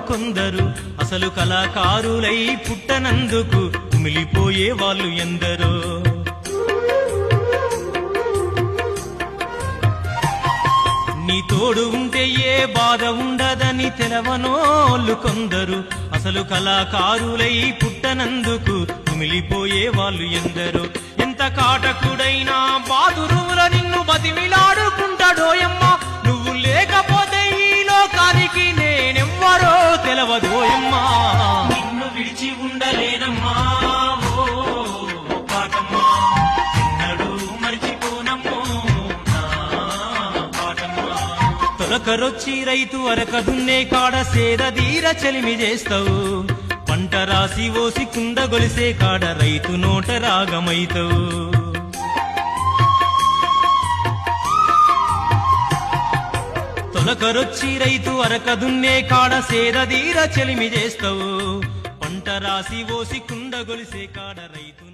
కొందరు అసలు కళాకారులై పుట్టనందుకు కుమిలిపోయే వాళ్ళు ఎందరో. నీ తోడు ఉంటే ఏ బాధ ఉండదని తెలవనోళ్ళు కొందరు అసలు కళాకారులై పుట్టనందుకు కుమిలిపోయే వాళ్ళు ఎందరో. ఎంత కాటకుడైనా బాదురువుల నిన్ను బతిమిలాడుకుంటాడోయమ్మ, నువ్వు లేకపోతే ఈ లోకానికి నేనెవ్వరో తెలవదోయమ్మా. నిన్ను విడిచి ఉండలేనమ్మా ఓ పాటమ్మా, ఎన్నడూ మరిచిపోనమ్మో నా పాటమ్మా. తొలకరొచ్చి రైతు అరక దున్నే కాడ సేదదీర చెలిమి చేస్తావు, పంట రాసి ఓసి కుండ గొలిసే కాడ రైతు నోట రాగమైతావు. తొలకరొచ్చి రైతు అరక దున్నే కాడ సేదదీర చెలిమి చేస్తావు, పంట రాసి ఓసి కుండ గొలిసే కాడ రైతు